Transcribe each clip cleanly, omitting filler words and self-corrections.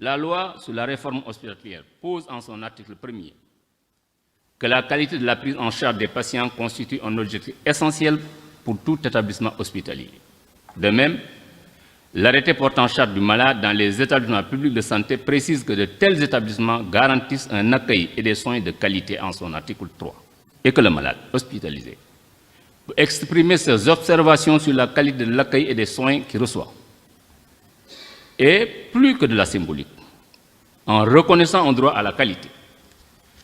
La loi sur la réforme hospitalière pose en son article 1er que la qualité de la prise en charge des patients constitue un objectif essentiel pour tout établissement hospitalier. De même, l'arrêté portant charge du malade dans les établissements publics de santé précise que de tels établissements garantissent un accueil et des soins de qualité en son article 3 et que le malade hospitalisé peut exprimer ses observations sur la qualité de l'accueil et des soins qu'il reçoit. Et plus que de la symbolique, en reconnaissant un droit à la qualité,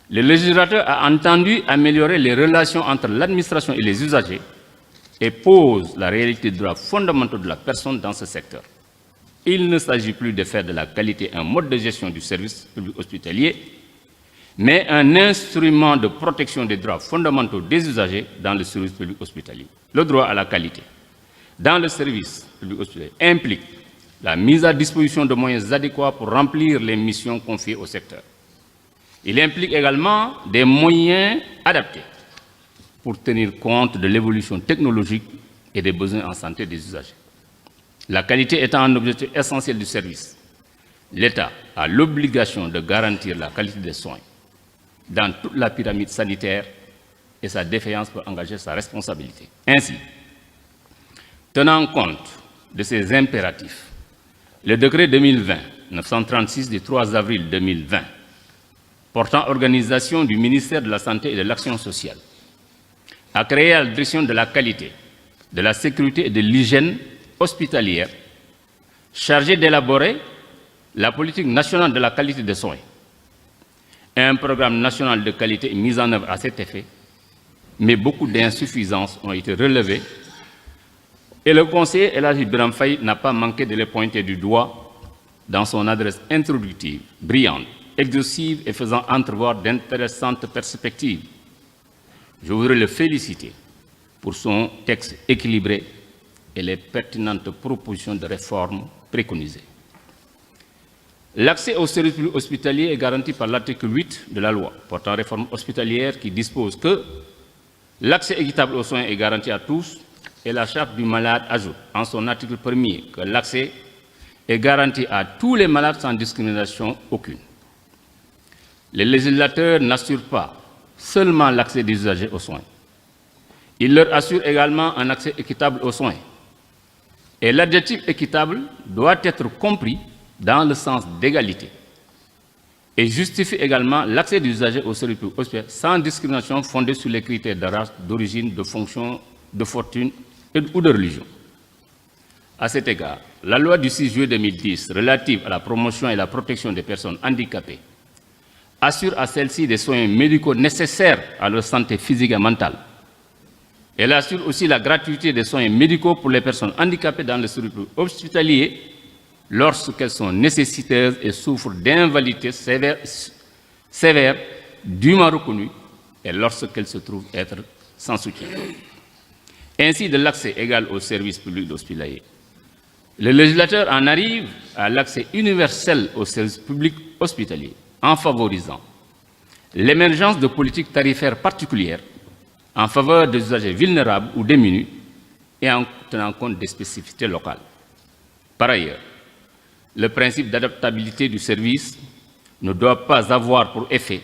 le législateur a entendu améliorer les relations entre l'administration et les usagers et pose la réalité des droits fondamentaux de la personne dans ce secteur. Il ne s'agit plus de faire de la qualité un mode de gestion du service public hospitalier, mais un instrument de protection des droits fondamentaux des usagers dans le service public hospitalier. Le droit à la qualité dans le service public hospitalier implique la mise à disposition de moyens adéquats pour remplir les missions confiées au secteur. Il implique également des moyens adaptés pour tenir compte de l'évolution technologique et des besoins en santé des usagers. La qualité étant un objectif essentiel du service, l'État a l'obligation de garantir la qualité des soins dans toute la pyramide sanitaire et sa défaillance peut engager sa responsabilité. Ainsi, tenant compte de ces impératifs, le décret 2020-936 du 3 avril 2020 portant organisation du ministère de la Santé et de l'Action sociale a créé la direction de la qualité, de la sécurité et de l'hygiène hospitalière chargée d'élaborer la politique nationale de la qualité des soins. Un programme national de qualité est mis en œuvre à cet effet, mais beaucoup d'insuffisances ont été relevées et le conseiller El Hadji Birame Faye n'a pas manqué de les pointer du doigt dans son adresse introductive, brillante, exhaustive et faisant entrevoir d'intéressantes perspectives. Je voudrais le féliciter pour son texte équilibré et les pertinentes propositions de réforme préconisées. L'accès au service public hospitalier est garanti par l'article 8 de la loi portant réforme hospitalière qui dispose que l'accès équitable aux soins est garanti à tous et la charte du malade ajoute en son article 1er que l'accès est garanti à tous les malades sans discrimination aucune. Les législateurs n'assurent pas seulement l'accès des usagers aux soins. Ils leur assurent également un accès équitable aux soins. Et l'adjectif équitable doit être compris dans le sens d'égalité et justifie également l'accès des usagers aux services publics hospitaliers sans discrimination fondée sur les critères de race, d'origine, de fonction, de fortune ou de religion. À cet égard, la loi du 6 juillet 2010 relative à la promotion et la protection des personnes handicapées assure à celles-ci des soins médicaux nécessaires à leur santé physique et mentale. Elle assure aussi la gratuité des soins médicaux pour les personnes handicapées dans le service hospitalier lorsqu'elles sont nécessiteuses et souffrent d'invalidité sévère dûment reconnue et lorsqu'elles se trouvent être sans soutien. Ainsi, de l'accès égal au service public hospitalier. Le législateur en arrive à l'accès universel au service public hospitalier en favorisant l'émergence de politiques tarifaires particulières en faveur des usagers vulnérables ou démunis et en tenant compte des spécificités locales. Par ailleurs, le principe d'adaptabilité du service ne doit pas avoir pour effet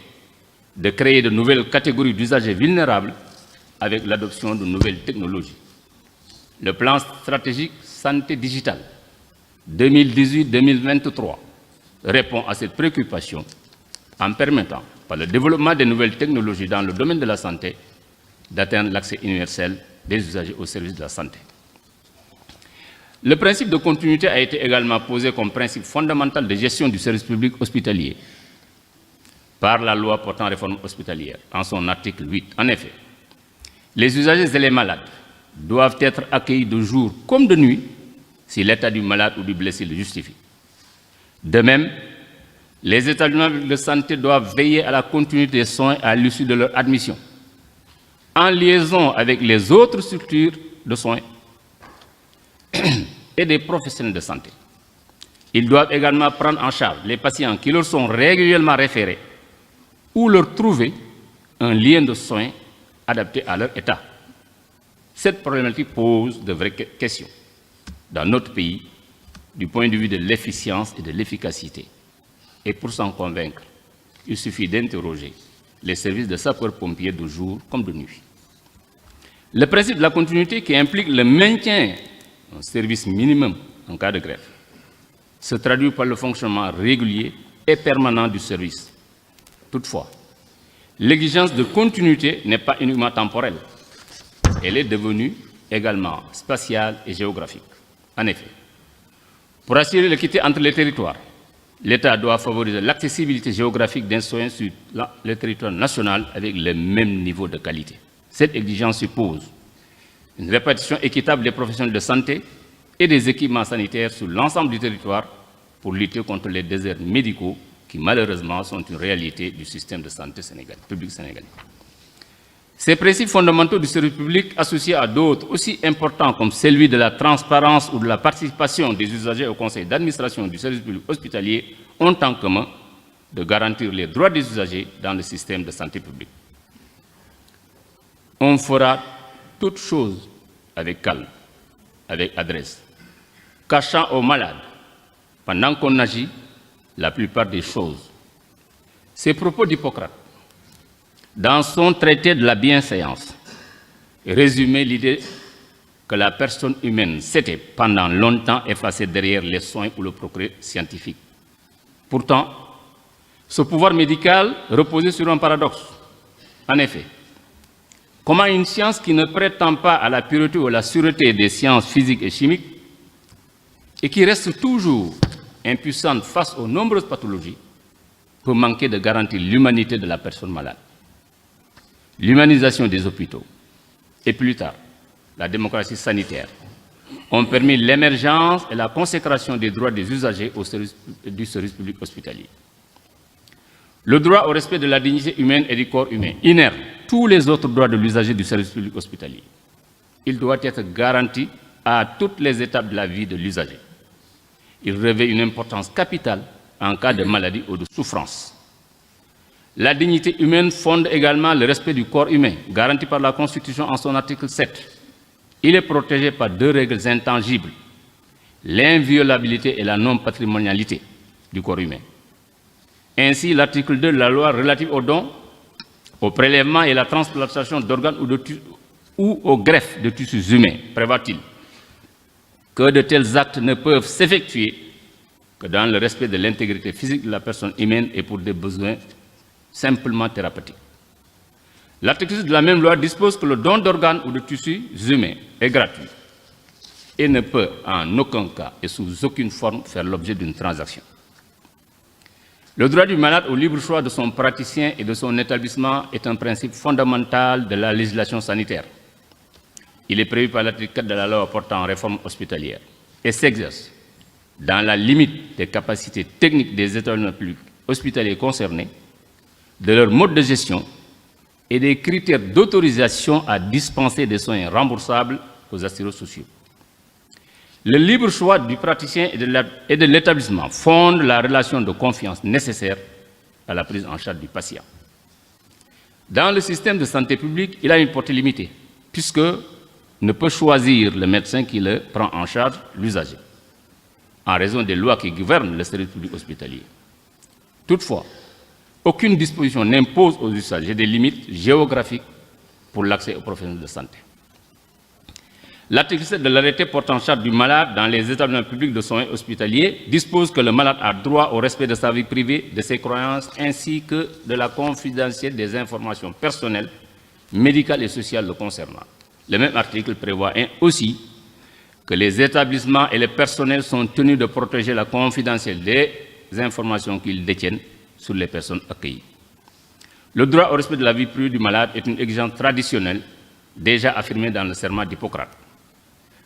de créer de nouvelles catégories d'usagers vulnérables avec l'adoption de nouvelles technologies. Le plan stratégique santé digitale 2018-2023 répond à cette préoccupation en permettant, par le développement des nouvelles technologies dans le domaine de la santé, d'atteindre l'accès universel des usagers aux services de la santé. Le principe de continuité a été également posé comme principe fondamental de gestion du service public hospitalier par la loi portant réforme hospitalière, en son article 8. En effet, les usagers et les malades doivent être accueillis de jour comme de nuit si l'état du malade ou du blessé le justifie. De même, les établissements de santé doivent veiller à la continuité des soins à l'issue de leur admission, en liaison avec les autres structures de soins et des professionnels de santé. Ils doivent également prendre en charge les patients qui leur sont régulièrement référés ou leur trouver un lien de soins adapté à leur état. Cette problématique pose de vraies questions dans notre pays du point de vue de l'efficience et de l'efficacité Et pour s'en convaincre, il suffit d'interroger les services de sapeurs-pompiers de jour comme de nuit. Le principe de la continuité qui implique le maintien d'un service minimum en cas de grève se traduit par le fonctionnement régulier et permanent du service. Toutefois, l'exigence de continuité n'est pas uniquement temporelle, elle est devenue également spatiale et géographique. En effet, pour assurer l'équité entre les territoires, l'État doit favoriser l'accessibilité géographique d'un soin sur le territoire national avec le même niveau de qualité. Cette exigence suppose une répartition équitable des professionnels de santé et des équipements sanitaires sur l'ensemble du territoire pour lutter contre les déserts médicaux qui malheureusement sont une réalité du système de santé public sénégalais. Ces principes fondamentaux du service public associés à d'autres aussi importants comme celui de la transparence ou de la participation des usagers au conseil d'administration du service public hospitalier ont en commun de garantir les droits des usagers dans le système de santé publique. On fera toutes choses avec calme, avec adresse, cachant aux malades, pendant qu'on agit, la plupart des choses. Ces propos d'Hippocrate, dans son traité de la bienséance, résumaient l'idée que la personne humaine s'était pendant longtemps effacée derrière les soins ou le progrès scientifique. Pourtant, ce pouvoir médical reposait sur un paradoxe. En effet, comment une science qui ne prétend pas à la pureté ou à la sûreté des sciences physiques et chimiques et qui reste toujours impuissante face aux nombreuses pathologies peut manquer de garantir l'humanité de la personne malade. L'humanisation des hôpitaux et plus tard la démocratie sanitaire ont permis l'émergence et la consécration des droits des usagers du service public hospitalier. Le droit au respect de la dignité humaine et du corps humain innerve tous les autres droits de l'usager du service public hospitalier. Il doit être garanti à toutes les étapes de la vie de l'usager. Il revêt une importance capitale en cas de maladie ou de souffrance. La dignité humaine fonde également le respect du corps humain, garanti par la Constitution en son article 7. Il est protégé par deux règles intangibles, l'inviolabilité et la non-patrimonialité du corps humain. Ainsi, l'article 2 de la loi relative aux dons, au prélèvement et la transplantation d'organes ou au greffe de tissus humains prévoit-il que de tels actes ne peuvent s'effectuer que dans le respect de l'intégrité physique de la personne humaine et pour des besoins simplement thérapeutiques. L'article 6 de la même loi dispose que le don d'organes ou de tissus humains est gratuit et ne peut en aucun cas et sous aucune forme faire l'objet d'une transaction. Le droit du malade au libre choix de son praticien et de son établissement est un principe fondamental de la législation sanitaire. Il est prévu par l'article 4 de la loi portant réforme hospitalière et s'exerce dans la limite des capacités techniques des établissements publics hospitaliers concernés, de leur mode de gestion et des critères d'autorisation à dispenser des soins remboursables aux assurés sociaux. Le libre choix du praticien et de l'établissement fonde la relation de confiance nécessaire à la prise en charge du patient. Dans le système de santé publique, il a une portée limitée, puisque ne peut choisir le médecin qui le prend en charge, l'usager, en raison des lois qui gouvernent le service public hospitalier. Toutefois, aucune disposition n'impose aux usagers des limites géographiques pour l'accès aux professionnels de santé. L'article 7 de l'arrêté portant charge du malade dans les établissements publics de soins hospitaliers dispose que le malade a droit au respect de sa vie privée, de ses croyances, ainsi que de la confidentialité des informations personnelles, médicales et sociales le concernant. Le même article prévoit aussi que les établissements et les personnels sont tenus de protéger la confidentialité des informations qu'ils détiennent sur les personnes accueillies. Le droit au respect de la vie privée du malade est une exigence traditionnelle déjà affirmée dans le serment d'Hippocrate.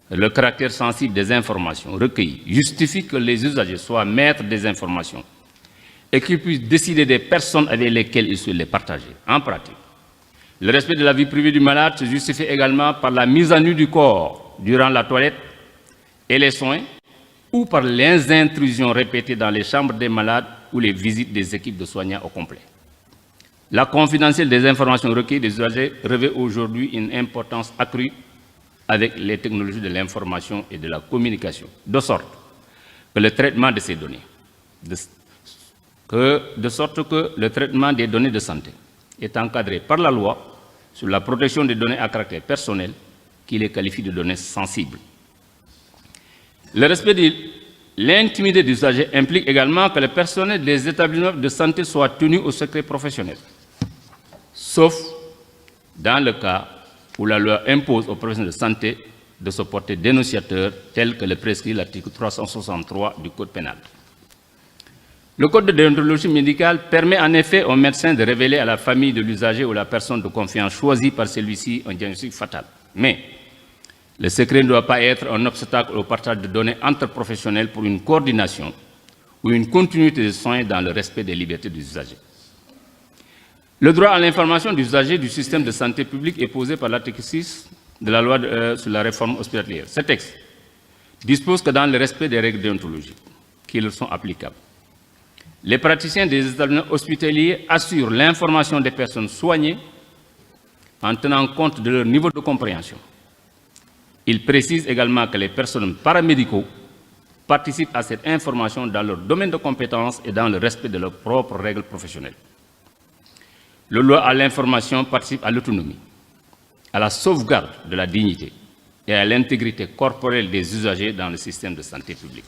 Le caractère sensible des informations recueillies justifie que les usagers soient maîtres des informations et qu'ils puissent décider des personnes avec lesquelles ils souhaitent les partager. En pratique, le respect de la vie privée du malade se justifie également par la mise à nu du corps durant la toilette et les soins ou par les intrusions répétées dans les chambres des malades ou les visites des équipes de soignants au complet. La confidentialité des informations recueillies des usagers revêt aujourd'hui une importance accrue avec les technologies de l'information et de la communication, de sorte que le traitement de ces données de sorte que le traitement des données de santé est encadré par la loi sur la protection des données à caractère personnel qui les qualifie de données sensibles. Le respect de l'intimité des usagers implique également que le personnel des établissements de santé soit tenu au secret professionnel, sauf dans le cas où la loi impose aux professionnels de santé de se porter dénonciateur tel que le prescrit l'article 363 du Code pénal. Le Code de déontologie médicale permet en effet aux médecins de révéler à la famille de l'usager ou la personne de confiance choisie par celui-ci un diagnostic fatal. Mais le secret ne doit pas être un obstacle au partage de données entre professionnels pour une coordination ou une continuité de soins dans le respect des libertés des usagers. Le droit à l'information des usagers du système de santé publique est posé par l'article 6 de la loi sur la réforme hospitalière. Ce texte dispose que dans le respect des règles déontologiques qui leur sont applicables, les praticiens des établissements hospitaliers assurent l'information des personnes soignées en tenant compte de leur niveau de compréhension. Il précise également que les personnels paramédicaux participent à cette information dans leur domaine de compétences et dans le respect de leurs propres règles professionnelles. Le droit à l'information participe à l'autonomie, à la sauvegarde de la dignité et à l'intégrité corporelle des usagers dans le système de santé publique.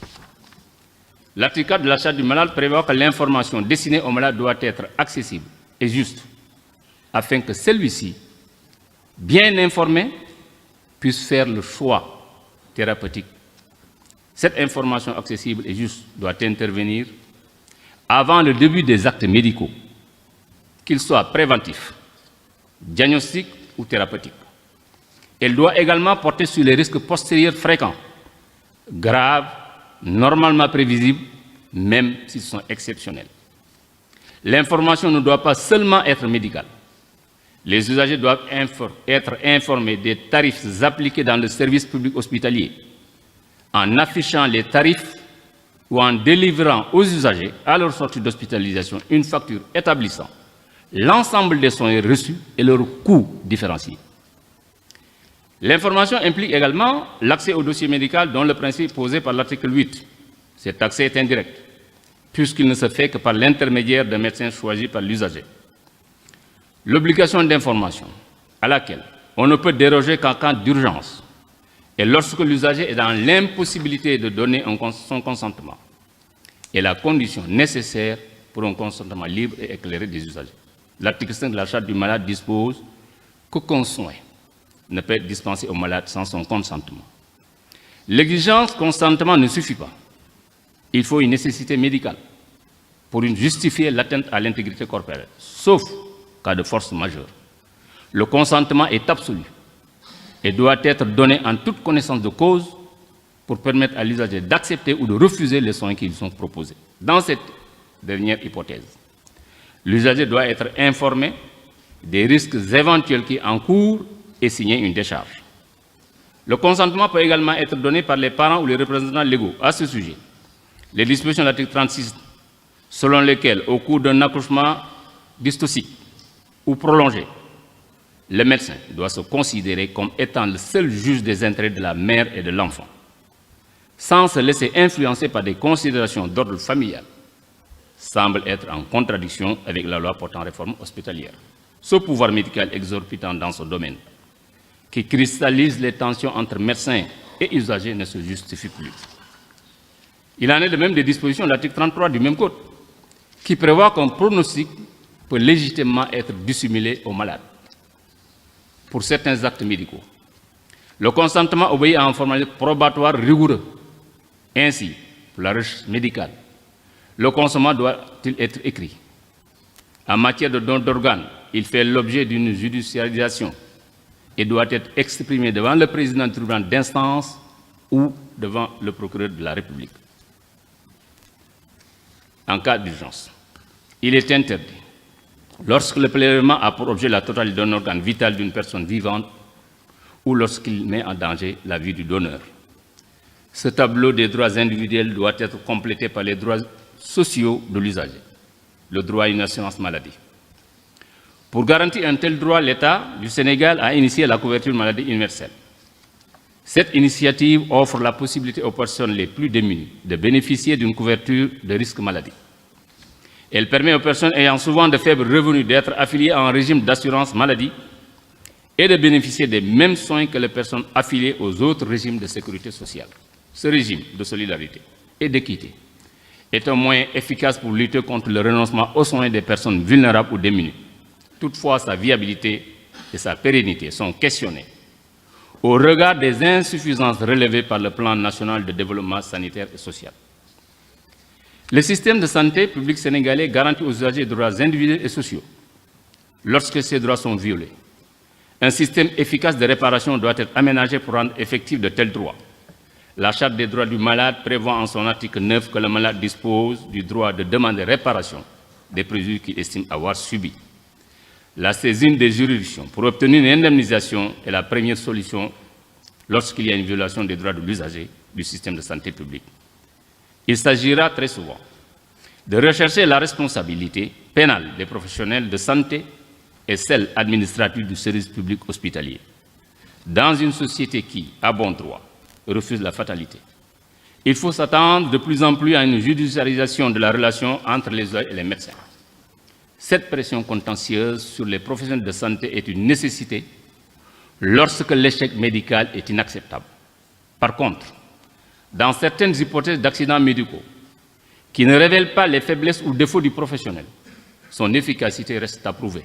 L'article 4 de la Charte du malade prévoit que l'information destinée au malade doit être accessible et juste, afin que celui-ci, bien informé, puisse faire le choix thérapeutique. Cette information accessible et juste doit intervenir avant le début des actes médicaux, qu'ils soient préventifs, diagnostiques ou thérapeutiques. Elle doit également porter sur les risques postérieurs fréquents, graves, normalement prévisibles, même s'ils sont exceptionnels. L'information ne doit pas seulement être médicale. Les usagers doivent être informés des tarifs appliqués dans le service public hospitalier, en affichant les tarifs ou en délivrant aux usagers, à leur sortie d'hospitalisation, une facture établissant l'ensemble des soins reçus et leurs coûts différenciés. L'information implique également l'accès au dossier médical dont le principe posé par l'article 8. Cet accès est indirect, puisqu'il ne se fait que par l'intermédiaire d'un médecin choisi par l'usager. L'obligation d'information, à laquelle on ne peut déroger qu'en cas d'urgence, et lorsque l'usager est dans l'impossibilité de donner son consentement, est la condition nécessaire pour un consentement libre et éclairé des usagers. L'article 5 de la Charte du malade dispose qu'aucun soin ne peut être dispensé au malade sans son consentement. L'exigence consentement ne suffit pas. Il faut une nécessité médicale pour justifier l'atteinte à l'intégrité corporelle, sauf cas de force majeure. Le consentement est absolu et doit être donné en toute connaissance de cause pour permettre à l'usager d'accepter ou de refuser les soins qui lui sont proposés. Dans cette dernière hypothèse, l'usager doit être informé des risques éventuels qui encourent et signer une décharge. Le consentement peut également être donné par les parents ou les représentants légaux. À ce sujet, les dispositions de l'article 36, selon lesquelles, au cours d'un accouchement dystocique ou prolongé, le médecin doit se considérer comme étant le seul juge des intérêts de la mère et de l'enfant, sans se laisser influencer par des considérations d'ordre familial, semble être en contradiction avec la loi portant réforme hospitalière. Ce pouvoir médical exorbitant dans ce domaine, qui cristallise les tensions entre médecins et usagers, ne se justifie plus. Il en est de même des dispositions de l'article 33 du même code, qui prévoit qu'un pronostic peut légitimement être dissimulé au malade pour certains actes médicaux. Le consentement obéit à un formalisme probatoire rigoureux. Ainsi, pour la recherche médicale, le consentement doit-il être écrit. En matière de don d'organes, il fait l'objet d'une judiciarisation et doit être exprimé devant le président du tribunal d'instance ou devant le procureur de la République. En cas d'urgence, il est interdit, lorsque le prélèvement a pour objet la totalité d'un organe vital d'une personne vivante ou lorsqu'il met en danger la vie du donneur. Ce tableau des droits individuels doit être complété par les droits sociaux de l'usager, le droit à une assurance maladie. Pour garantir un tel droit, l'État du Sénégal a initié la couverture maladie universelle. Cette initiative offre la possibilité aux personnes les plus démunies de bénéficier d'une couverture de risque maladie. Elle permet aux personnes ayant souvent de faibles revenus d'être affiliées à un régime d'assurance maladie et de bénéficier des mêmes soins que les personnes affiliées aux autres régimes de sécurité sociale. Ce régime de solidarité et d'équité est un moyen efficace pour lutter contre le renoncement aux soins des personnes vulnérables ou démunies. Toutefois, sa viabilité et sa pérennité sont questionnées au regard des insuffisances relevées par le Plan national de développement sanitaire et social. Le système de santé publique sénégalais garantit aux usagers des droits individuels et sociaux lorsque ces droits sont violés. Un système efficace de réparation doit être aménagé pour rendre effectifs de tels droits. La Charte des droits du malade prévoit en son article 9 que le malade dispose du droit de demander réparation des préjudices qu'il estime avoir subis. La saisine des juridictions pour obtenir une indemnisation est la première solution lorsqu'il y a une violation des droits de l'usager du système de santé publique. Il s'agira très souvent de rechercher la responsabilité pénale des professionnels de santé et celle administrative du service public hospitalier. Dans une société qui, à bon droit, refuse la fatalité, il faut s'attendre de plus en plus à une judiciarisation de la relation entre les usagers et les médecins. Cette pression contentieuse sur les professionnels de santé est une nécessité lorsque l'échec médical est inacceptable. Par contre, dans certaines hypothèses d'accidents médicaux qui ne révèlent pas les faiblesses ou défauts du professionnel, son efficacité reste à prouver.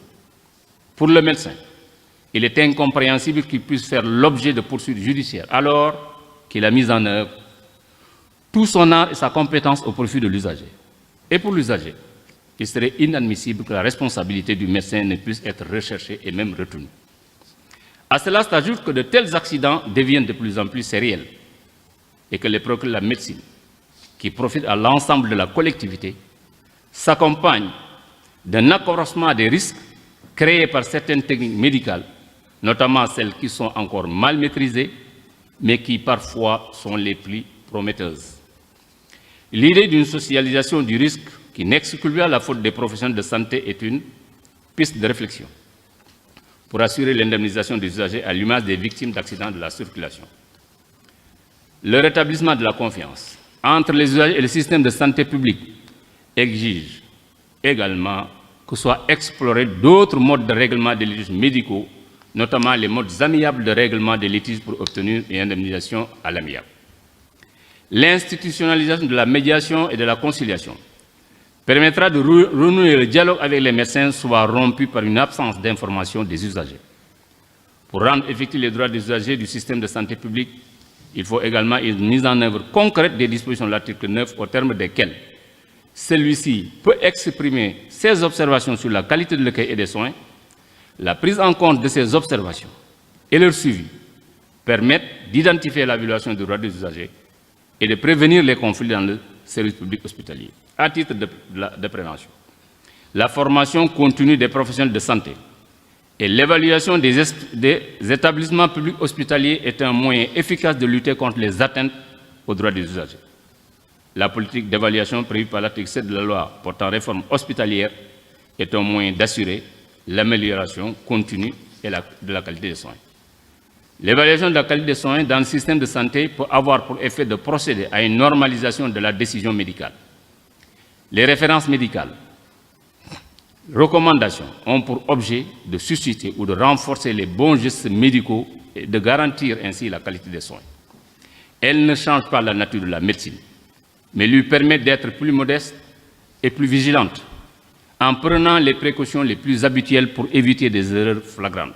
Pour le médecin, il est incompréhensible qu'il puisse faire l'objet de poursuites judiciaires alors qu'il a mis en œuvre tout son art et sa compétence au profit de l'usager. Et pour l'usager, il serait inadmissible que la responsabilité du médecin ne puisse être recherchée et même retenue. À cela s'ajoute que de tels accidents deviennent de plus en plus sériels et que les progrès de la médecine, qui profitent à l'ensemble de la collectivité, s'accompagnent d'un accroissement des risques créés par certaines techniques médicales, notamment celles qui sont encore mal maîtrisées, mais qui parfois sont les plus prometteuses. L'idée d'une socialisation du risque qui n'exclut pas la faute des professionnels de santé est une piste de réflexion pour assurer l'indemnisation des usagers à l'image des victimes d'accidents de la circulation. Le rétablissement de la confiance entre les usagers et le système de santé publique exige également que soient explorés d'autres modes de règlement des litiges médicaux, notamment les modes amiables de règlement des litiges pour obtenir une indemnisation à l'amiable. L'institutionnalisation de la médiation et de la conciliation permettra de renouer le dialogue avec les médecins, soit rompu par une absence d'information des usagers. Pour rendre effectifs les droits des usagers du système de santé publique, il faut également une mise en œuvre concrète des dispositions de l'article 9 au terme desquelles celui-ci peut exprimer ses observations sur la qualité de l'accueil et des soins. La prise en compte de ces observations et leur suivi permettent d'identifier la violation des droits des usagers et de prévenir les conflits dans le service public hospitalier. À titre de prévention, la formation continue des professionnels de santé et l'évaluation des établissements publics hospitaliers est un moyen efficace de lutter contre les atteintes aux droits des usagers. La politique d'évaluation prévue par l'article 7 de la loi portant réforme hospitalière est un moyen d'assurer l'amélioration continue de la qualité des soins. L'évaluation de la qualité des soins dans le système de santé peut avoir pour effet de procéder à une normalisation de la décision médicale. Les références médicales, recommandations ont pour objet de susciter ou de renforcer les bons gestes médicaux et de garantir ainsi la qualité des soins. Elles ne changent pas la nature de la médecine, mais lui permettent d'être plus modeste et plus vigilante, en prenant les précautions les plus habituelles pour éviter des erreurs flagrantes.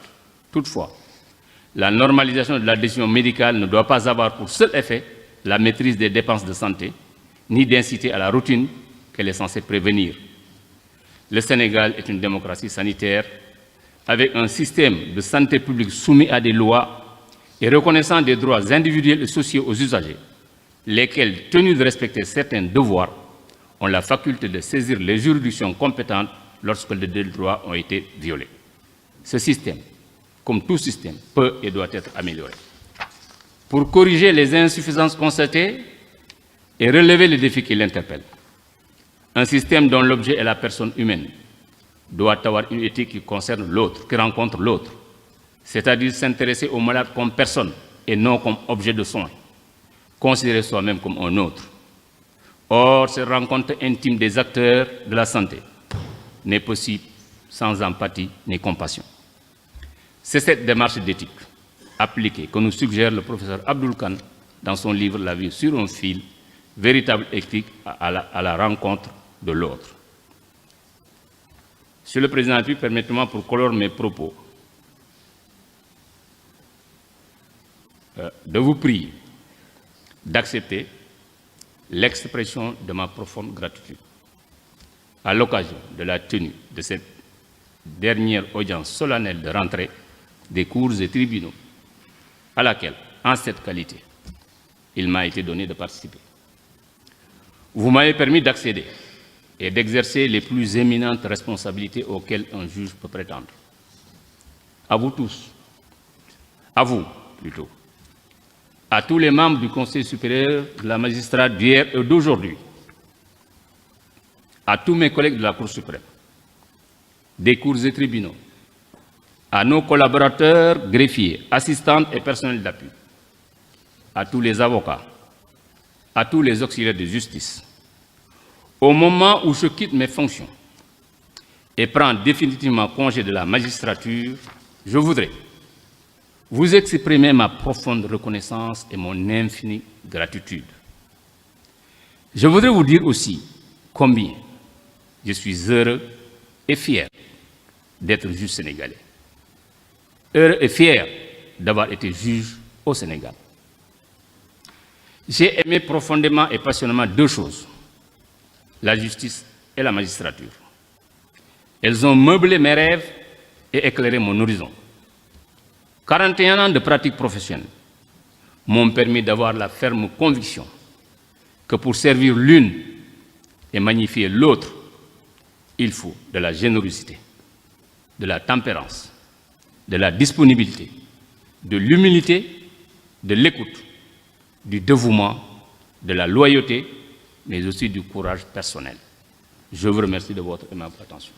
Toutefois, la normalisation de la décision médicale ne doit pas avoir pour seul effet la maîtrise des dépenses de santé, ni d'inciter à la routine qu'elle est censée prévenir. Le Sénégal est une démocratie sanitaire avec un système de santé publique soumis à des lois et reconnaissant des droits individuels et sociaux aux usagers, lesquels, tenus de respecter certains devoirs, ont la faculté de saisir les juridictions compétentes lorsque les droits ont été violés. Ce système, comme tout système, peut et doit être amélioré. Pour corriger les insuffisances constatées et relever les défis qui l'interpellent, un système dont l'objet est la personne humaine doit avoir une éthique qui concerne l'autre, qui rencontre l'autre, c'est-à-dire s'intéresser au malade comme personne et non comme objet de soin, considérer soi-même comme un autre. Or, cette rencontre intime des acteurs de la santé n'est possible sans empathie ni compassion. C'est cette démarche d'éthique appliquée que nous suggère le professeur Abdul Khan dans son livre La vie sur un fil, véritable éthique à la rencontre de l'autre. Monsieur le Président, puis permettez-moi pour clore mes propos de vous prier d'accepter l'expression de ma profonde gratitude à l'occasion de la tenue de cette dernière audience solennelle de rentrée des cours et tribunaux à laquelle, en cette qualité, il m'a été donné de participer. Vous m'avez permis d'accéder et d'exercer les plus éminentes responsabilités auxquelles un juge peut prétendre. À vous tous, à vous plutôt, à tous les membres du Conseil supérieur de la magistrature d'hier et d'aujourd'hui, à tous mes collègues de la Cour suprême, des cours et tribunaux, à nos collaborateurs, greffiers, assistantes et personnels d'appui, à tous les avocats, à tous les auxiliaires de justice. Au moment où je quitte mes fonctions et prends définitivement congé de la magistrature, je voudrais vous exprimer ma profonde reconnaissance et mon infinie gratitude. Je voudrais vous dire aussi combien je suis heureux et fier d'être juge sénégalais. Heureux et fier d'avoir été juge au Sénégal. J'ai aimé profondément et passionnément deux choses, la justice et la magistrature. Elles ont meublé mes rêves et éclairé mon horizon. 41 ans de pratique professionnelle m'ont permis d'avoir la ferme conviction que pour servir l'une et magnifier l'autre, il faut de la générosité, de la tempérance, de la disponibilité, de l'humilité, de l'écoute, du dévouement, de la loyauté, mais aussi du courage personnel. Je vous remercie de votre aimable attention.